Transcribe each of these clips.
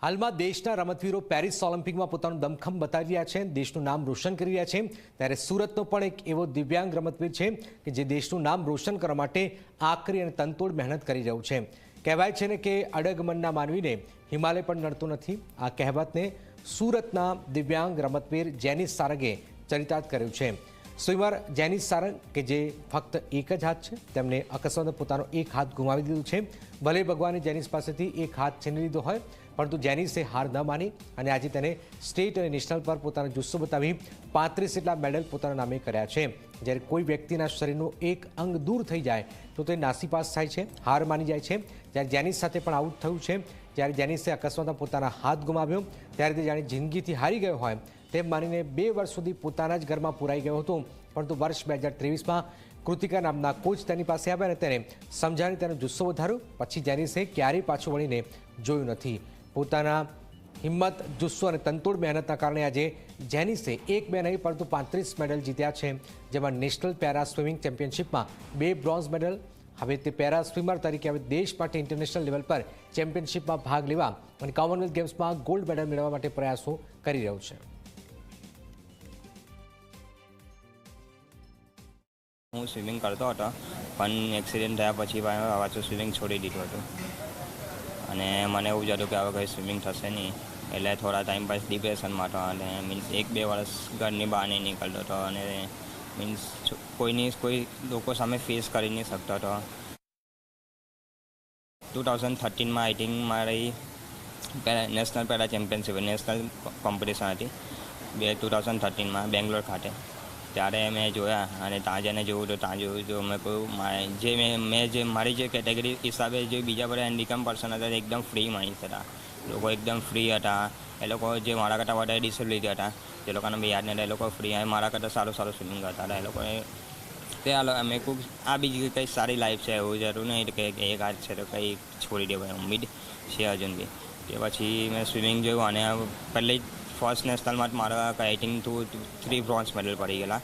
હાલમાં દેશના રમતવીરો પેરિસ ઓલિમ્પિકમાં પોતાનું દમખમ બતાવી રહ્યા છે, દેશનું નામ રોશન કરી રહ્યા છે। ત્યારે સુરતનો પણ એક એવો દિવ્યાંગ રમતવીર છે કે જે દેશનું નામ રોશન કરવા માટે આકરી અને તનતોડ મહેનત કરી રહ્યું છે। કહેવાય છે ને કે અડગ મનના માનવીને હિમાલય પણ નડતું નથી। આ કહેવતને સુરતના દિવ્યાંગ રમતવીર જેનિસ સારંગે ચરિતાર્થ કર્યું છે। સ્વિમર જેનિસ સારંગ કે જે ફક્ત એક જ હાથ છે, તેમણે અકસ્માતે પોતાનો એક હાથ ગુમાવી દીધો છે। ભલે ભગવાને જેનિસ પાસેથી એક હાથ છીનવી લીધો હોય, પરંતુ જેનિસે હાર ન માની અને આજે તેને સ્ટેટ અને નેશનલ પર પોતાનો જુસ્સો બતાવી 35 જેટલા મેડલ પોતાના નામે કર્યા છે। જ્યારે કોઈ વ્યક્તિના શરીરનું એક અંગ દૂર થઈ જાય તો તે નાસીપાસ થાય છે, હાર માની જાય છે। જ્યારે જેનિસ સાથે પણ આવું થયું છે। જ્યારે જેનિસે અકસ્માતમાં પોતાના હાથ ગુમાવ્યો ત્યારે તે જાણે જિંદગીથી હારી ગયો હોય તેમ માનીને 2 વર્ષ સુધી પોતાના જ ઘરમાં પુરાઈ ગયો હતો। પરંતુ વર્ષ 2023માં કૃતિકા નામના કોચ તેની પાસે આવ્યા અને તેને સમજાવી તેનો જુસ્સો વધાર્યો। પછી જેનિસે ક્યારેય પાછું વળીને જોયું નથી। પોતાના હિંમત, જુસ્સો અને તનતોડ મહેનતના કારણે આજે જેનિસે એક બે નહીં પરંતુ 35 મેડલ જીત્યા છે, જેમાં નેશનલ પેરા સ્વિમિંગ ચેમ્પિયનશિપમાં 2 બ્રોન્ઝ મેડલ। હવે તે પેરા સ્વિમર તરીકે હવે દેશ માટે ઇન્ટરનેશનલ લેવલ પર ચેમ્પિયનશિપમાં ભાગ લેવા અને કોમનવેલ્થ ગેમ્સમાં ગોલ્ડ મેડલ મેળવવા માટે પ્રયાસો કરી રહ્યો છે। હું સ્વિમિંગ કરતો હતો, પણ એક્સિડન્ટ થયા પછી પાછું સ્વિમિંગ છોડી દીધું હતું અને મને એવું જ હતું કે હવે કંઈ સ્વિમિંગ થશે નહીં। એટલે થોડા ટાઈમ પછી ડિપ્રેશનમાં હતો અને મીન્સ 1-2 વર્ષ ઘરની બહાર નહીં નીકળતો હતો અને મીન્સ કોઈ લોકો સામે ફેસ કરી નહીં શકતો હતો। 2013માં આઈ થિંક મારી national para championship national competition હતી 2013માં બેંગ્લોર ખાતે। ત્યારે મેં જોયા અને ત્યાં જઈને જોયું તો ત્યાં જોયું તો મેં કહ્યું મેં મારી જે કેટેગરી હિસાબે જે બીજા બધા હેન્ડીકેમ પર્સન હતા એકદમ ફ્રી માઇન્ડ હતા, લોકો એકદમ ફ્રી હતા। એ લોકો જે મારા કરતાં વધારે ડિસેબિલિટી હતા, જે લોકોને બી યાદ નથી, એ લોકો ફ્રી અને મારા કરતાં સારું સ્વિમિંગ કરતા હતા। એ લોકોએ તે મેં ખૂબ આ બીજી કંઈ સારી લાઈફ છે એવું જરૂર નહીં કે એક હાથ છે તો કંઈ છોડી દેવાય, ઉમ્મીદ છે હજુ બી। તે પછી મેં સ્વિમિંગ જોયું અને પહેલી ફર્સ્ટ નેશનલમાં જ મારા આઈ થિંક 3 બ્રોન્ઝ મેડલ પડી ગયેલા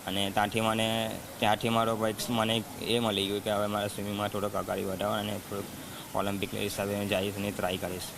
અને ત્યાંથી મારો મને એ મળી ગયું કે હવે મારા સ્વિમિંગમાં થોડોક આગળ વધારવા અને થોડુંક ઓલિમ્પિક હિસાબે હું જઈશ અને ટ્રાય કરીશ।